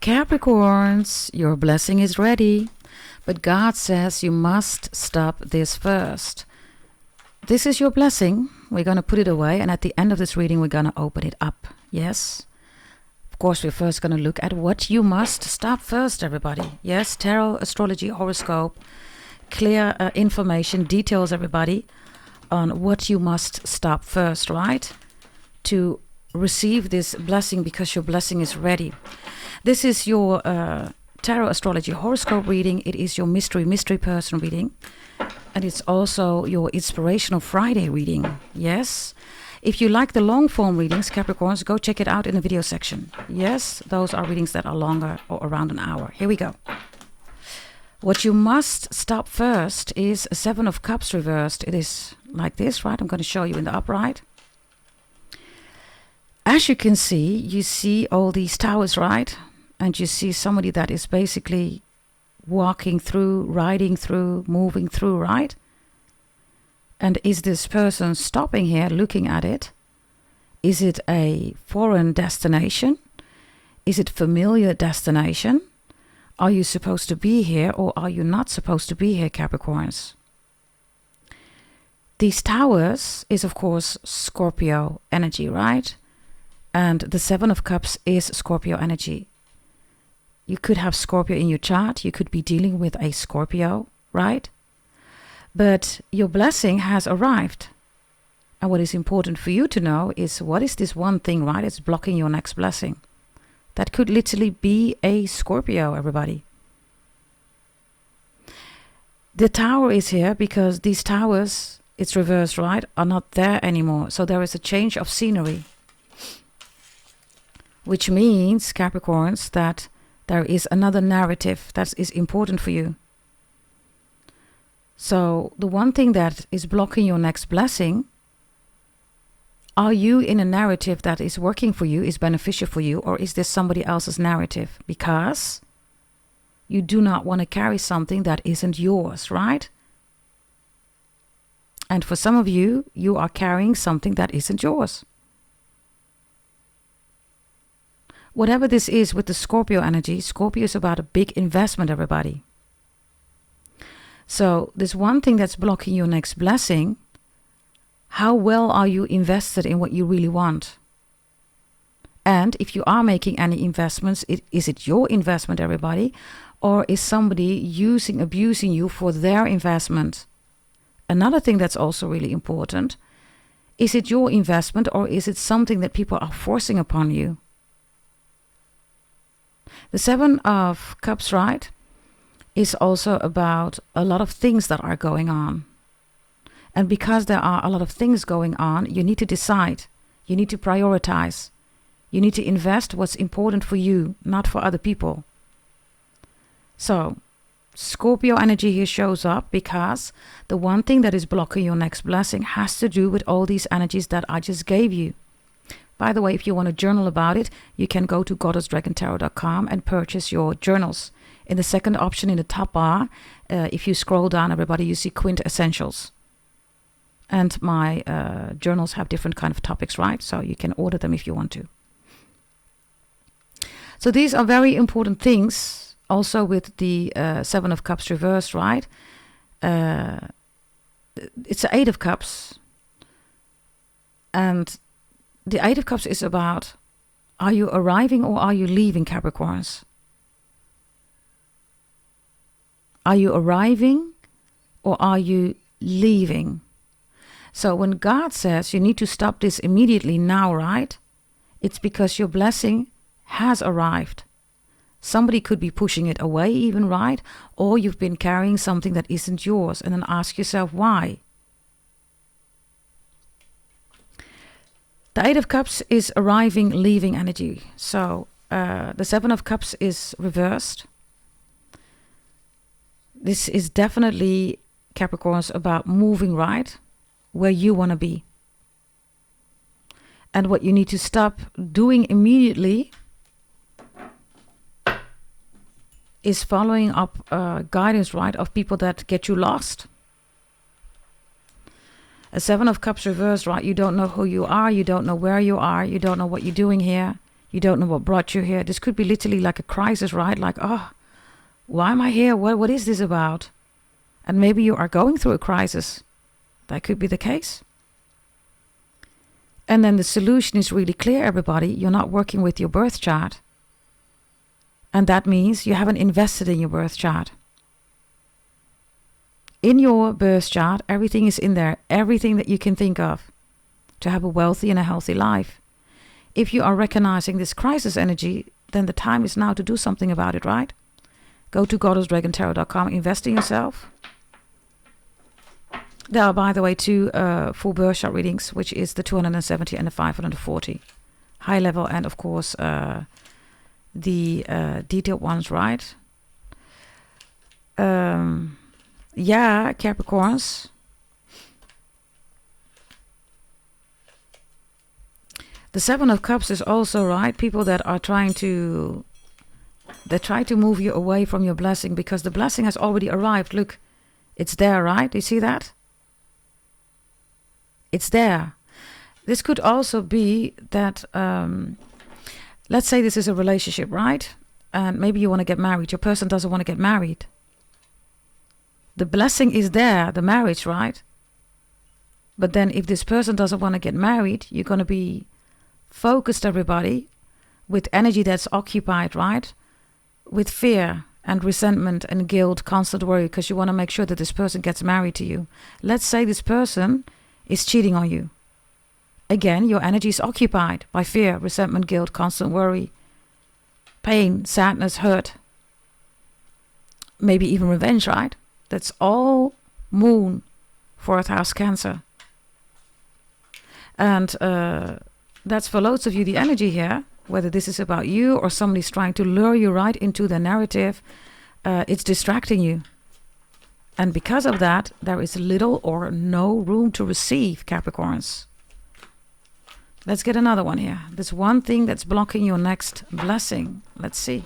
Capricorns, your blessing is ready, but God says you must stop this first. This is your blessing. We're going to put it away, and at the end of this reading, we're going to open it up. Yes? Of course, we're first going to look at what you must stop first, everybody. Yes, tarot, astrology, horoscope, clear information, details, everybody, on what you must stop first, right? To receive this blessing, because your blessing is ready. This is your tarot, astrology, horoscope reading. It is your mystery person reading. And it's also your Inspirational Friday reading. Yes. If you like the long form readings, Capricorns, go check it out in the video section. Yes, those are readings that are longer or around an hour. Here we go. What you must stop first is a Seven of Cups reversed. It is like this, right? I'm going to show you in the upright. As you can see, you see all these towers, right? And you see somebody that is basically walking through, riding through, moving through, right? And is this person stopping here, looking at it? Is it a foreign destination? Is it familiar destination? Are you supposed to be here, or are you not supposed to be here, Capricorns? These towers is, of course, Scorpio energy, right? And the Seven of Cups is Scorpio energy. You could have Scorpio in your chart. You could be dealing with a Scorpio, right? But your blessing has arrived. And what is important for you to know is, what is this one thing, right? It's blocking your next blessing. That could literally be a Scorpio, everybody. The tower is here because these towers, it's reversed, right, are not there anymore. So there is a change of scenery. Which means, Capricorns, that there is another narrative that is important for you. So the one thing that is blocking your next blessing, are you in a narrative that is working for you, is beneficial for you, or is this somebody else's narrative? Because you do not want to carry something that isn't yours, right? And for some of you, you are carrying something that isn't yours. Whatever this is with the Scorpio energy, Scorpio is about a big investment, everybody. So this one thing that's blocking your next blessing, how well are you invested in what you really want? And if you are making any investments, is it your investment, everybody? Or is somebody abusing you for their investment? Another thing that's also really important, is it your investment, or is it something that people are forcing upon you? The Seven of Cups, right, is also about a lot of things that are going on. And because there are a lot of things going on, you need to decide. You need to prioritize. You need to invest what's important for you, not for other people. So, Scorpio energy here shows up because the one thing that is blocking your next blessing has to do with all these energies that I just gave you. By the way, if you want to journal about it, you can go to goddessdragontarot.com and purchase your journals. In the second option in the top bar, if you scroll down, everybody, you see Quintessentials. And my journals have different kind of topics, right? So you can order them if you want to. So these are very important things. Also with the Seven of Cups reversed, right? It's the Eight of Cups. And the Eight of Cups is about, are you arriving or are you leaving, Capricorns? Are you arriving or are you leaving? So when God says you need to stop this immediately now, right? It's because your blessing has arrived. Somebody could be pushing it away even, right? Or you've been carrying something that isn't yours, and then ask yourself why. The Eight of Cups is arriving, leaving energy. So the Seven of Cups is reversed. This is definitely, Capricorns, about moving right where you want to be. And what you need to stop doing immediately is following up guidance, right, of people that get you lost. A Seven of Cups reversed, right? You don't know who you are. You don't know where you are. You don't know what you're doing here. You don't know what brought you here. This could be literally like a crisis, right? Like, oh, why am I here? What is this about? And maybe you are going through a crisis. That could be the case. And then the solution is really clear, everybody. You're not working with your birth chart. And that means you haven't invested in your birth chart. In your birth chart, everything is in there. Everything that you can think of to have a wealthy and a healthy life. If you are recognizing this crisis energy, then the time is now to do something about it, right? Go to goddessdragontarot.com, invest in yourself. There are, by the way, 2 full birth chart readings, which is the 270 and the 540. High level and, of course, the detailed ones, right? Yeah, Capricorns. The 7 of Cups is also, right, people that are trying to move you away from your blessing because the blessing has already arrived. Look, it's there, right? Do you see that? It's there. This could also be that, let's say this is a relationship, right? And maybe you want to get married. Your person doesn't want to get married. The blessing is there, the marriage, right? But then if this person doesn't want to get married, you're going to be focused, everybody, with energy that's occupied, right? With fear and resentment and guilt, constant worry, because you want to make sure that this person gets married to you. Let's say this person is cheating on you. Again, your energy is occupied by fear, resentment, guilt, constant worry, pain, sadness, hurt, maybe even revenge, right? That's all Moon, 4th house Cancer. And that's for loads of you the energy here, whether this is about you or somebody's trying to lure you right into the narrative. It's distracting you. And because of that, there is little or no room to receive, Capricorns. Let's get another one here. There's one thing that's blocking your next blessing. Let's see.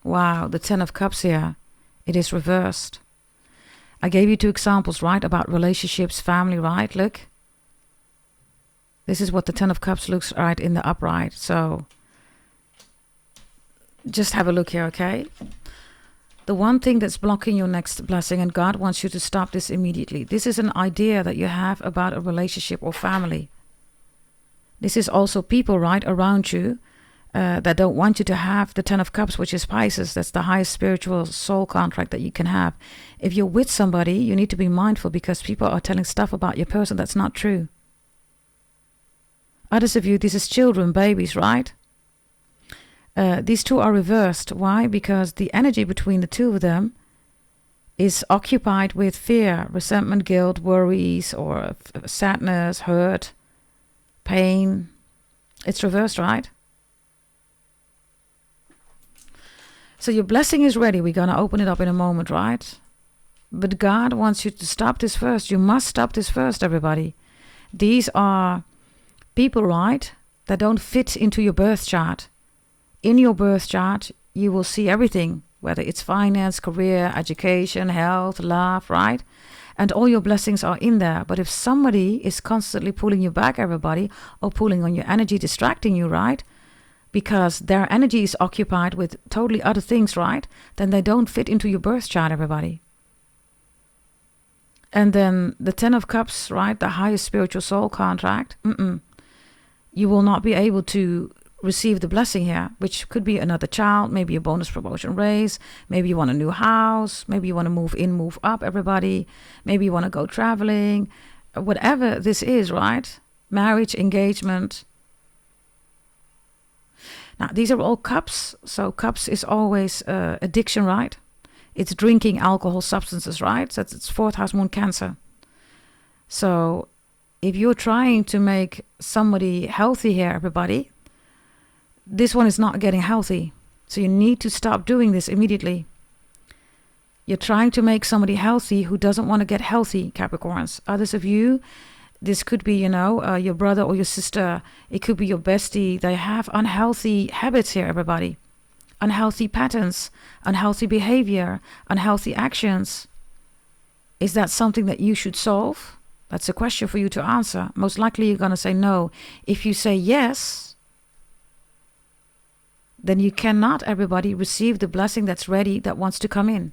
Wow, the 10 of Cups here. It is reversed. I gave you 2 examples, right, about relationships, family, right? Look. This is what the 10 of Cups looks right in the upright. So just have a look here, okay? The one thing that's blocking your next blessing, and God wants you to stop this immediately. This is an idea that you have about a relationship or family. This is also people, right, around you that don't want you to have the 10 of Cups, which is Pisces. That's the highest spiritual soul contract that you can have. If you're with somebody, you need to be mindful because people are telling stuff about your person that's not true. Others of you, this is children, babies, right? These 2 are reversed. Why? Because the energy between the 2 of them is occupied with fear, resentment, guilt, worries, or sadness, hurt, pain. It's reversed, right? So your blessing is ready. We're going to open it up in a moment, right? But God wants you to stop this first. You must stop this first, everybody. These are people, right, that don't fit into your birth chart. In your birth chart, you will see everything, whether it's finance, career, education, health, love, right? And all your blessings are in there. But if somebody is constantly pulling you back, everybody, or pulling on your energy, distracting you, right? Because their energy is occupied with totally other things, right? Then they don't fit into your birth chart, everybody. And then the 10 of Cups, right? The highest spiritual soul contract. You will not be able to receive the blessing here, which could be another child, maybe a bonus promotion raise, maybe you want a new house, maybe you want to move in, move up, everybody, maybe you want to go traveling, whatever this is, right? Marriage, engagement. Now, these are all cups. So cups is always addiction, right? It's drinking alcohol, substances, right? So it's 4th house Moon Cancer. So if you're trying to make somebody healthy here, everybody, this one is not getting healthy. So you need to stop doing this immediately. You're trying to make somebody healthy who doesn't want to get healthy, Capricorns. Others of you, this could be, your brother or your sister. It could be your bestie. They have unhealthy habits here, everybody. Unhealthy patterns, unhealthy behavior, unhealthy actions. Is that something that you should solve? That's a question for you to answer. Most likely you're going to say no. If you say yes, then you cannot, everybody, receive the blessing that's ready, that wants to come in.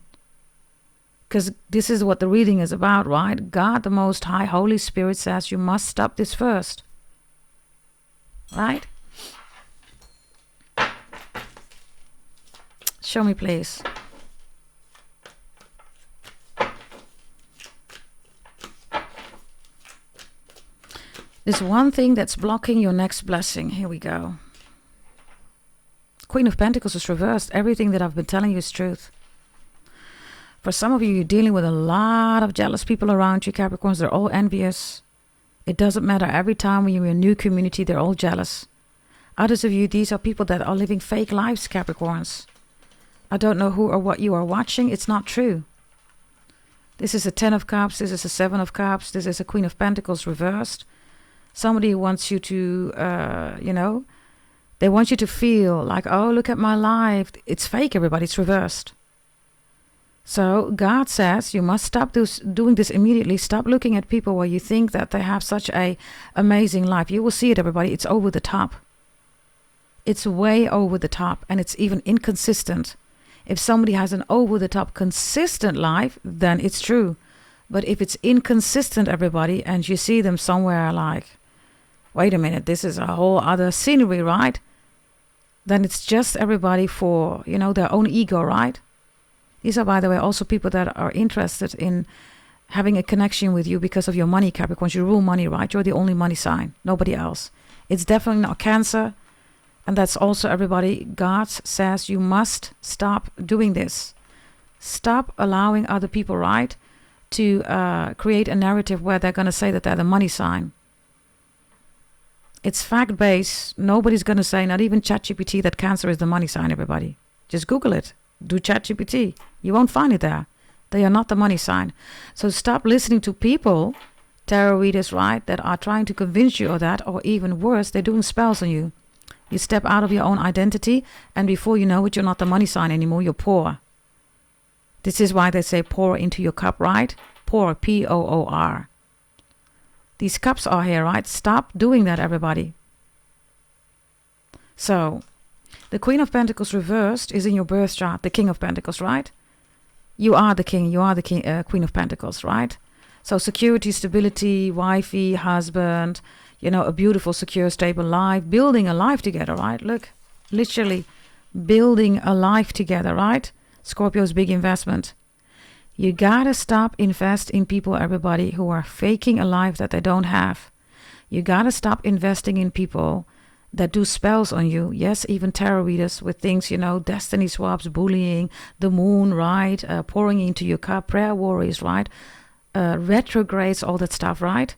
Because this is what the reading is about, right? God, the Most High, Holy Spirit says you must stop this first. Right? Show me, please. There's one thing that's blocking your next blessing. Here we go. Queen of Pentacles is reversed. Everything that I've been telling you is truth. For some of you, you're dealing with a lot of jealous people around you, Capricorns. They're all envious. It doesn't matter. Every time when you're in a new community, they're all jealous. Others of you, these are people that are living fake lives, Capricorns. I don't know who or what you are watching. It's not true. This is a 10 of Cups. This is a 7 of Cups. This is a Queen of Pentacles reversed. Somebody wants you to, they want you to feel like, oh, look at my life. It's fake, everybody. It's reversed. So God says you must stop doing this immediately. Stop looking at people where you think that they have such a amazing life. You will see it, everybody. It's over the top. It's way over the top, and it's even inconsistent. If somebody has an over the top consistent life, then it's true. But if it's inconsistent, everybody, and you see them somewhere like, wait a minute, this is a whole other scenery, right? Then it's just everybody for, their own ego, right? These are, by the way, also people that are interested in having a connection with you because of your money, Capricorns. You rule money, right? You're the only money sign, nobody else. It's definitely not Cancer. And that's also, everybody, God says you must stop doing this. Stop allowing other people, right, to create a narrative where they're going to say that they're the money sign. It's fact-based. Nobody's going to say, not even ChatGPT, that Cancer is the money sign, everybody. Just Google it. Do ChatGPT. You won't find it there. They are not the money sign. So stop listening to people, tarot readers, right, that are trying to convince you of that, or even worse, they're doing spells on you. You step out of your own identity, and before you know it, you're not the money sign anymore. You're poor. This is why they say pour into your cup, right? Pour, P-O-O-R. These cups are here, right? Stop doing that, everybody. So, the Queen of Pentacles reversed is in your birth chart, the King of Pentacles, right? You are the king. You are the Queen of Pentacles, right? So, security, stability, wifey, husband, a beautiful, secure, stable life, building a life together, right? Look, literally building a life together, right? Scorpio's big investment. You gotta stop invest in people, everybody, who are faking a life that they don't have. You gotta stop investing in people that do spells on you. Yes, even tarot readers with things, destiny swaps, bullying, the moon, right? Pouring into your cup, prayer warriors, right? Retrogrades, all that stuff, right?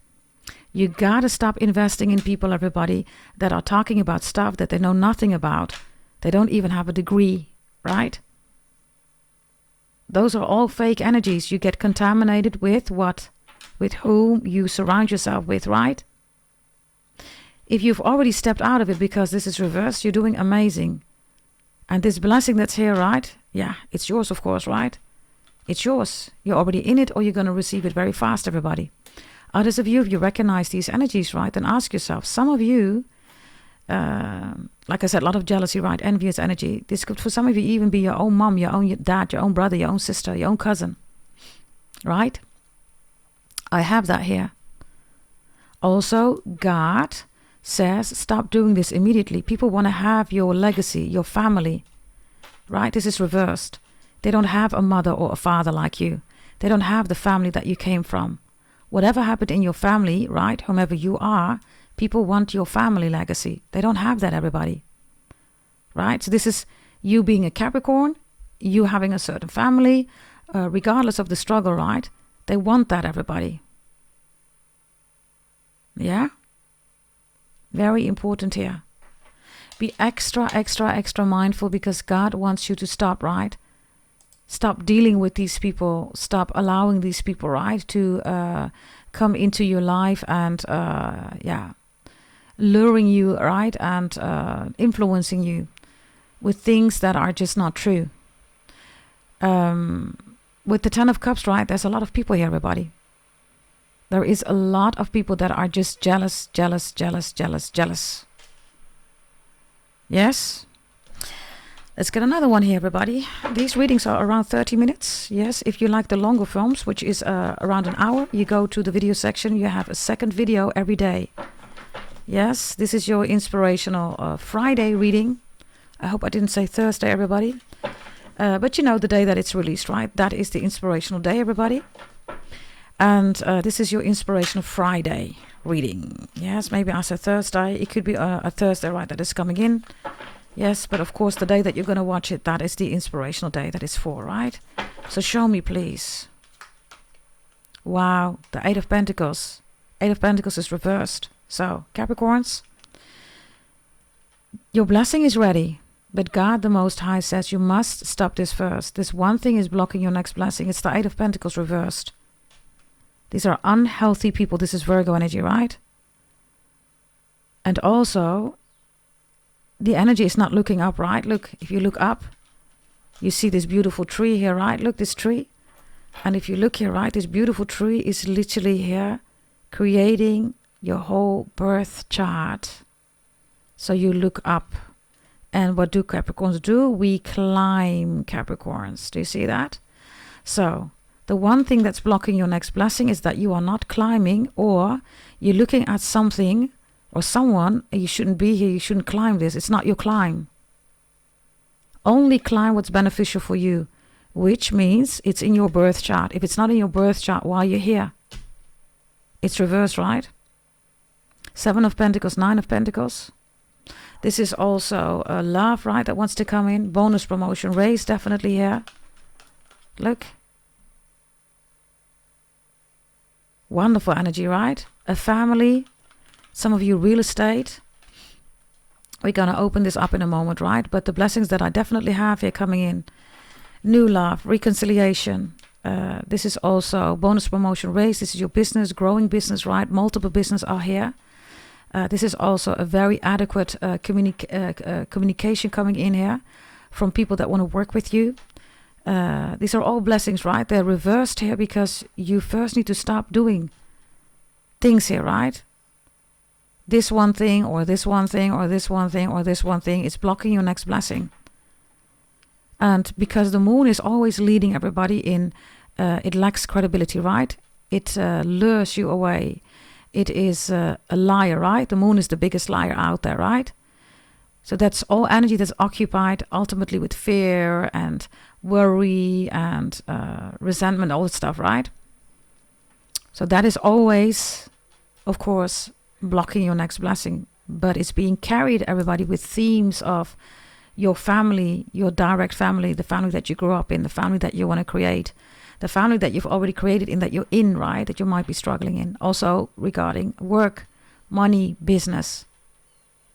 You gotta stop investing in people, everybody, that are talking about stuff that they know nothing about. They don't even have a degree, right? Those are all fake energies. You get contaminated with what? With whom you surround yourself with, right? If you've already stepped out of it because this is reversed, you're doing amazing. And this blessing that's here, right? Yeah, it's yours, of course, right? It's yours. You're already in it, or you're going to receive it very fast, everybody. Others of you, if you recognize these energies, right, then ask yourself. Some of you, like I said, a lot of jealousy, right, envious energy. This could, for some of you, even be your own mom, your own dad, your own brother, your own sister, your own cousin, right? I have that here. Also, God says, stop doing this immediately. People want to have your legacy, your family, right? This is reversed. They don't have a mother or a father like you. They don't have the family that you came from. Whatever happened in your family, right, whomever you are, people want your family legacy. They don't have that, everybody. Right? So this is you being a Capricorn, you having a certain family, regardless of the struggle, right? They want that, everybody. Yeah? Very important here. Be extra, extra, extra mindful, because God wants you to stop, right? Stop dealing with these people. Stop allowing these people, right, to come into your life and, luring you, right, and influencing you with things that are just not true. With the 10 of Cups, right, there's a lot of people here, everybody. There is a lot of people that are just jealous, jealous, jealous, jealous, jealous. Yes? Let's get another one here, everybody. These readings are around 30 minutes. Yes, if you like the longer films, which is around an hour, you go to the video section. You have a second video every day. Yes, this is your inspirational Friday reading. I hope I didn't say Thursday, everybody. But you know the day that it's released, right? That is the inspirational day, everybody. And this is your inspirational Friday reading. Yes, maybe I said Thursday. It could be a Thursday, right, that is coming in. Yes, but of course the day that you're going to watch it, that is the inspirational day that is for, right? So show me, please. Wow, the Eight of Pentacles. Eight of Pentacles is reversed. So, Capricorns, your blessing is ready. But God the Most High says you must stop this first. This one thing is blocking your next blessing. It's the Eight of Pentacles reversed. These are unhealthy people. This is Virgo energy, right? And also, the energy is not looking up, right? Look, if you look up, you see this beautiful tree here, right? Look, this tree. And if you look here, right, this beautiful tree is literally here creating your whole birth chart. So you look up. And what do Capricorns do? We climb, Capricorns. Do you see that? So the one thing that's blocking your next blessing is that you are not climbing, or you're looking at something or someone, you shouldn't be here, you shouldn't climb this. It's not your climb. Only climb what's beneficial for you, which means it's in your birth chart. If it's not in your birth chart, why you're here? It's reversed, right? Seven of Pentacles, Nine of Pentacles. This is also a love, right, that wants to come in. Bonus promotion, raise definitely here. Look. Wonderful energy, right? A family. Some of you real estate. We're going to open this up in a moment, right? But the blessings that I definitely have here coming in. New love, reconciliation. This is also bonus promotion, raise. This is your business, growing business, right? Multiple business are here. This is also a very adequate communication coming in here from people that want to work with you. These are all blessings, right? They're reversed here because you first need to stop doing things here, right? This one thing or this one thing or this one thing or this one thing is blocking your next blessing. And because the moon is always leading everybody in, it lacks credibility, right? It lures you away. It is a liar, right? The moon is the biggest liar out there, right? So that's all energy that's occupied ultimately with fear and worry and resentment, all that stuff, right? So that is always, of course, blocking your next blessing. But it's being carried, everybody, with themes of your family, your direct family, the family that you grew up in, the family that you want to create, the family that you've already created in that you're in, right? That you might be struggling in. Also regarding work, money, business.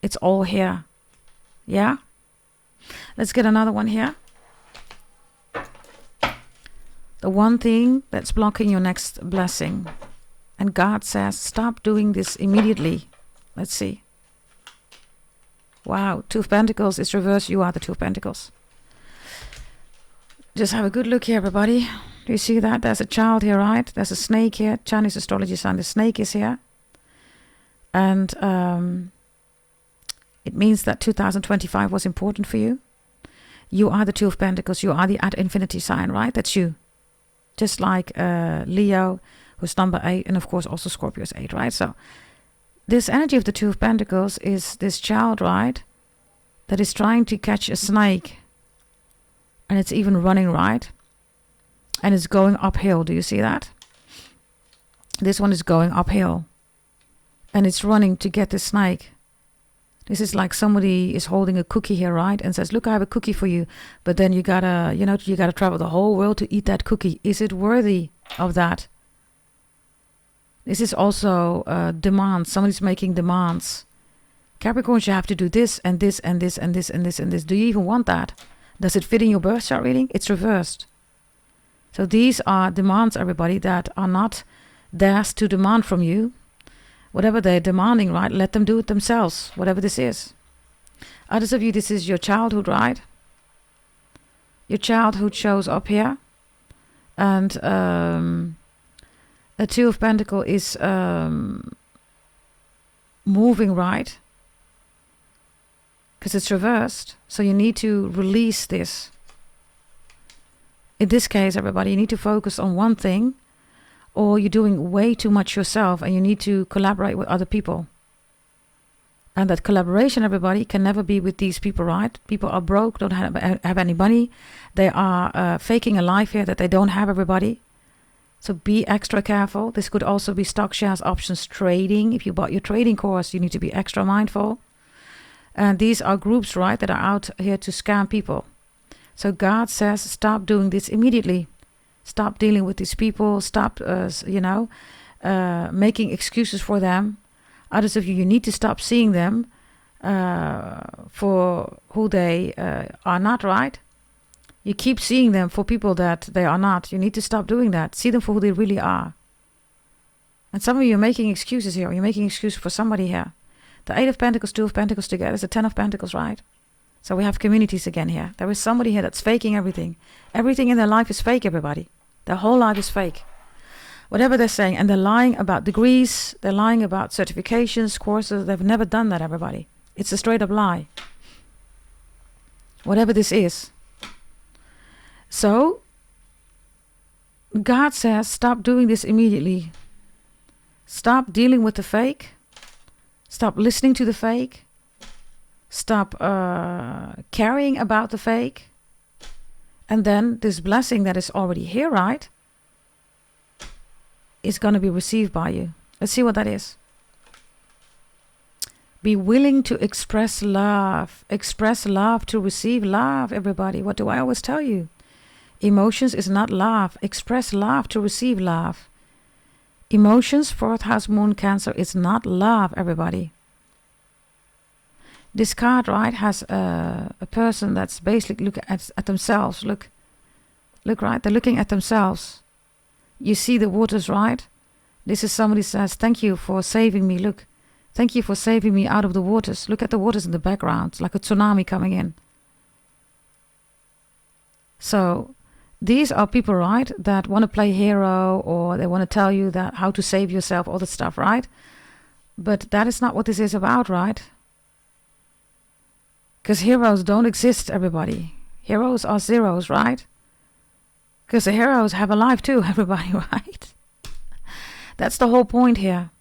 It's all here. Yeah? Let's get another one here. The one thing that's blocking your next blessing. And God says, stop doing this immediately. Let's see. Wow, Two of Pentacles is reversed. You are the Two of Pentacles. Just have a good look here, everybody. Do you see that? There's a child here, right? There's a snake here. Chinese astrology sign. The snake is here. And it means that 2025 was important for you. You are the Two of Pentacles. You are the at infinity sign, right? That's you. Just like Leo, who's number 8. And of course also Scorpio is 8, right? So this energy of the Two of Pentacles is this child, right? That is trying to catch a snake. And it's even running, right? And it's going uphill. Do you see that? This one is going uphill. And it's running to get the snake. This is like somebody is holding a cookie here, right? And says, look, I have a cookie for you. But then you gotta, you gotta travel the whole world to eat that cookie. Is it worthy of that? This is also demands. Somebody's making demands. Capricorns, you have to do this and this and this and this and this and this. Do you even want that? Does it fit in your birth chart reading? It's reversed. So these are demands, everybody, that are not theirs to demand from you. Whatever they're demanding, right? Let them do it themselves, whatever this is. Others of you, this is your childhood, right? Your childhood shows up here. And A Two of Pentacles is moving, right? Because it's reversed. So you need to release this. In this case, everybody, you need to focus on one thing, or you're doing way too much yourself and you need to collaborate with other people. And that collaboration, everybody, can never be with these people, right? People are broke, don't have any money. They are faking a life here that they don't have, everybody. So be extra careful. This could also be stock, shares, options, trading. If you bought your trading course, you need to be extra mindful. And these are groups, right, that are out here to scam people. So God says, stop doing this immediately. Stop dealing with these people. Stop, making excuses for them. Others of you, you need to stop seeing them for who they are not, right? You keep seeing them for people that they are not. You need to stop doing that. See them for who they really are. And some of you are making excuses here. You're making excuses for somebody here. The Eight of Pentacles, Two of Pentacles together is the Ten of Pentacles, right? So we have communities again here. There is somebody here that's faking everything. Everything in their life is fake, everybody. Their whole life is fake. Whatever they're saying. And they're lying about degrees. They're lying about certifications, courses. They've never done that, everybody. It's a straight up lie. Whatever this is. So, God says, stop doing this immediately. Stop dealing with the fake. Stop listening to the fake. Stop caring about the fake. And then this blessing that is already here, right, is going to be received by you. Let's see what that is. Be willing to express love. Express love to receive love, everybody. What do I always tell you? Emotions is not love. Express love to receive love. Emotions, 4th house moon Cancer, is not love, everybody. This card, right, has a person that's basically looking at themselves. Look, right, they're looking at themselves. You see the waters, right? This is somebody says, thank you for saving me. Look, thank you for saving me out of the waters. Look at the waters in the background. It's like a tsunami coming in. So these are people, right, that want to play hero, or they want to tell you that how to save yourself, all that stuff, right? But that is not what this is about, right? Because heroes don't exist, everybody. Heroes are zeros, right? Because the heroes have a life too, everybody, right? That's the whole point here.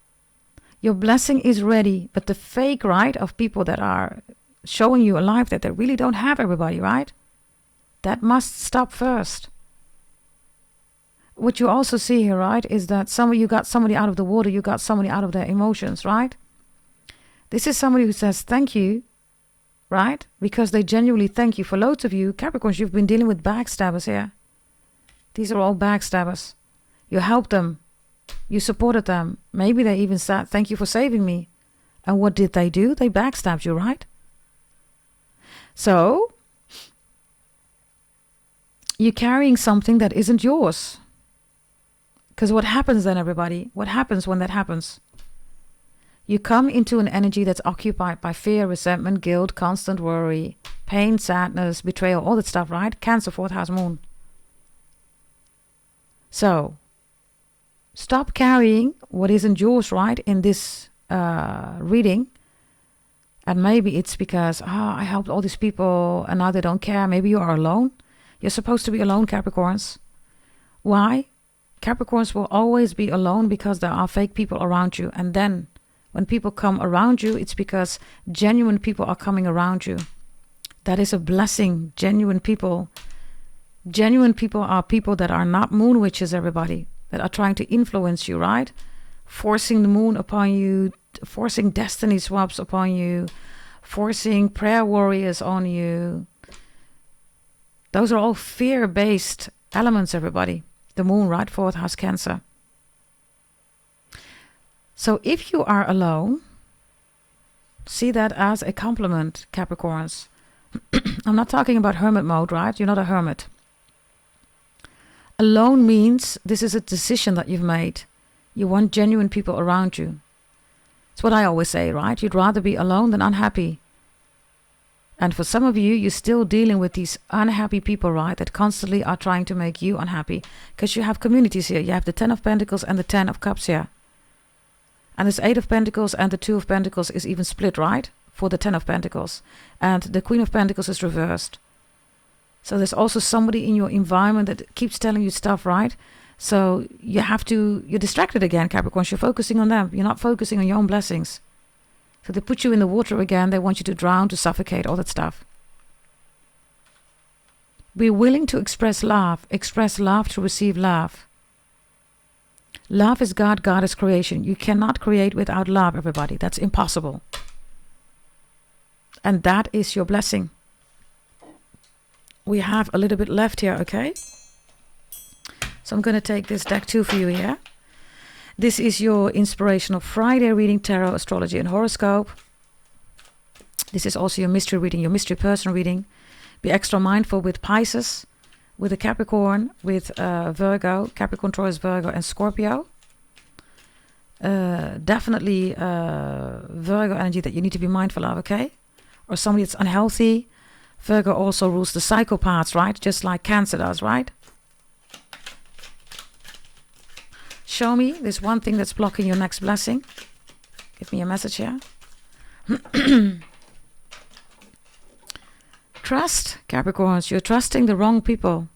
Your blessing is ready, but the fake, right, of people that are showing you a life that they really don't have, everybody, right? That must stop first. What you also see here, right, is that you got somebody out of the water, you got somebody out of their emotions, right? This is somebody who says thank you, right? Because they genuinely thank you. For loads of you, Capricorns, you've been dealing with backstabbers here. These are all backstabbers. You helped them. You supported them. Maybe they even said, thank you for saving me. And what did they do? They backstabbed you, right? So, you're carrying something that isn't yours. Because what happens then, everybody? What happens when that happens? You come into an energy that's occupied by fear, resentment, guilt, constant worry, pain, sadness, betrayal, all that stuff, right? Cancer, 4th house moon. So, stop carrying what isn't yours, right, in this reading. And maybe it's because, I helped all these people and now they don't care. Maybe you are alone. You're supposed to be alone, Capricorns. Why? Capricorns will always be alone because there are fake people around you. And then when people come around you, it's because genuine people are coming around you. That is a blessing. Genuine people. Genuine people are people that are not moon witches, everybody. That are trying to influence you, right? Forcing the moon upon you. Forcing destiny swaps upon you. Forcing prayer warriors on you. Those are all fear-based elements, everybody. The moon, right? 4th house Cancer. So if you are alone, see that as a compliment, Capricorns. I'm not talking about hermit mode, right? You're not a hermit. Alone means this is a decision that you've made. You want genuine people around you. It's what I always say, right? You'd rather be alone than unhappy. And for some of you, you're still dealing with these unhappy people, right? That constantly are trying to make you unhappy. Because you have communities here. You have the 10 of Pentacles and the 10 of Cups here. And this 8 of Pentacles and the 2 of Pentacles is even split, right? For the 10 of Pentacles. And the Queen of Pentacles is reversed. So there's also somebody in your environment that keeps telling you stuff, right? So you're distracted again, Capricorns. You're focusing on them. You're not focusing on your own blessings. So they put you in the water again. They want you to drown, to suffocate, all that stuff. Be willing to express love. Express love to receive love. Love is God. God is creation. You cannot create without love, everybody. That's impossible. And that is your blessing. We have a little bit left here, okay? So I'm going to take this deck too for you here. This is your Inspirational Friday reading, tarot, astrology, and horoscope. This is also your mystery reading, your mystery person reading. Be extra mindful with Pisces, with a Capricorn, with Virgo, Capricorn, Taurus, Virgo, and Scorpio. Definitely Virgo energy that you need to be mindful of, okay? Or somebody that's unhealthy. Virgo also rules the psychopaths, right? Just like Cancer does, right? Show me this one thing that's blocking your next blessing. Give me a message here. Trust, Capricorns. You're trusting the wrong people.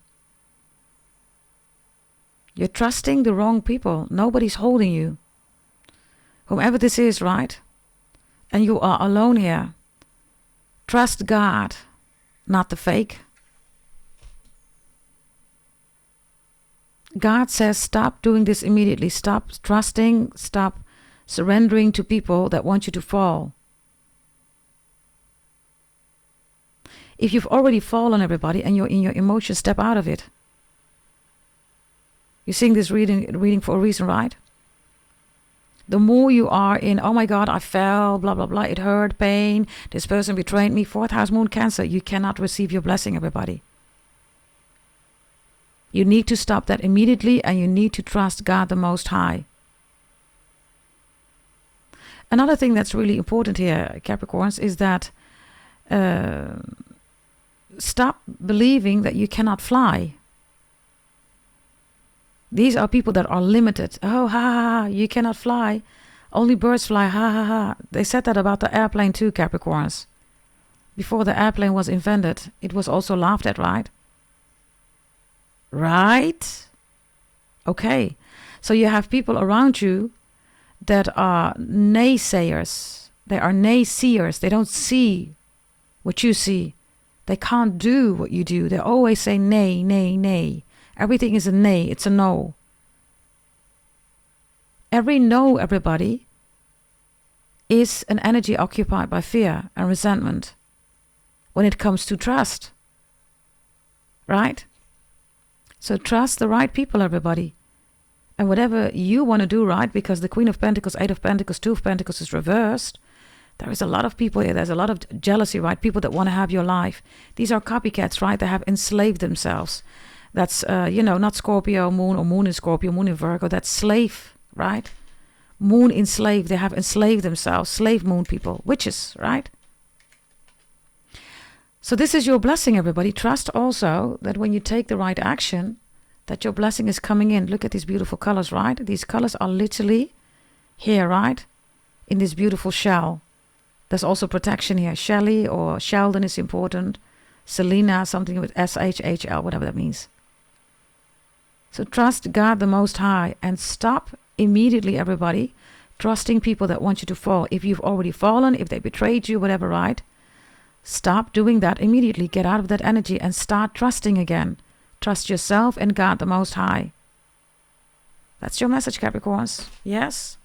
You're trusting the wrong people. Nobody's holding you. Whomever this is, right? And you are alone here. Trust God, not the fake. God says stop doing this immediately. Stop trusting. Stop surrendering to people that want you to fall. If you've already fallen, everybody, and you're in your emotions, step out of it. You're seeing this reading for a reason, right? The more you are in, oh my God, I fell, blah, blah, blah, it hurt, pain, this person betrayed me, 4th house moon Cancer, you cannot receive your blessing, everybody. You need to stop that immediately, and you need to trust God the Most High. Another thing that's really important here, Capricorns, is that stop believing that you cannot fly. These are people that are limited. Oh, ha, ha, ha, you cannot fly. Only birds fly, ha, ha, ha. They said that about the airplane too, Capricorns. Before the airplane was invented, it was also laughed at, right? Right? Okay. So you have people around you that are naysayers. They are naysayers. They don't see what you see. They can't do what you do. They always say nay, nay, nay. Everything is a nay. It's a no. Every no, everybody, is an energy occupied by fear and resentment when it comes to trust. Right? So trust the right people, everybody. And whatever you want to do, right? Because the Queen of Pentacles, 8 of Pentacles, 2 of Pentacles is reversed. There is a lot of people here. There's a lot of jealousy, right? People that want to have your life. These are copycats, right? They have enslaved themselves. That's, not Scorpio moon or moon in Scorpio, moon in Virgo. That's slave, right? Moon enslaved. They have enslaved themselves. Slave moon people. Witches, right? So this is your blessing, everybody. Trust also that when you take the right action, that your blessing is coming in. Look at these beautiful colors, right? These colors are literally here, right? In this beautiful shell. There's also protection here. Shelly or Sheldon is important. Selena, something with SHHL, whatever that means. So trust God the Most High and stop immediately, everybody, trusting people that want you to fall. If you've already fallen, if they betrayed you, whatever, right? Stop doing that immediately. Get out of that energy and start trusting again. Trust yourself and God the Most High. That's your message, Capricorns. Yes?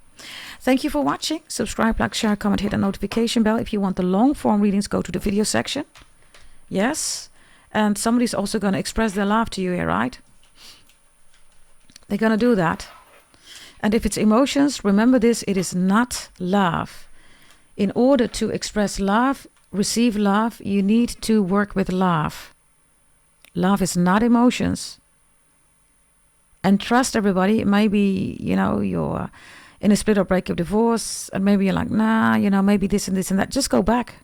Thank you for watching. Subscribe, like, share, comment, hit the notification bell. If you want the long form readings, go to the video section. Yes? And somebody's also going to express their love to you here, right? They're going to do that. And if it's emotions, remember this, it is not love. In order to express love, receive love, you need to work with love. Love is not emotions. And trust, everybody. Maybe, you're in a split or breakup, divorce, and maybe you're like, nah, maybe this and this and that. Just go back.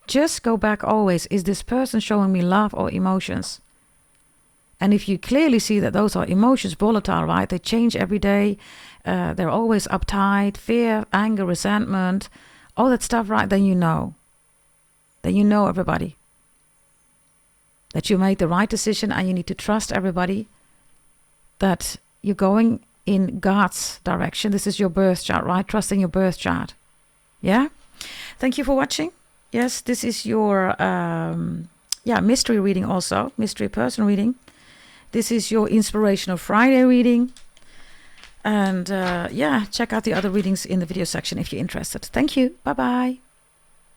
just go back always. Is this person showing me love or emotions? And if you clearly see that those are emotions, volatile, right? They change every day. They're always uptight, fear, anger, resentment, all that stuff, right? Then you know. Then you know, everybody, that you made the right decision, and you need to trust everybody that you're going in God's direction. This is your birth chart, right? Trusting your birth chart. Yeah? Thank you for watching. Yes, this is your mystery reading also. Mystery person reading. This is your Inspirational Friday reading. And check out the other readings in the video section if you're interested. Thank you. Bye-bye.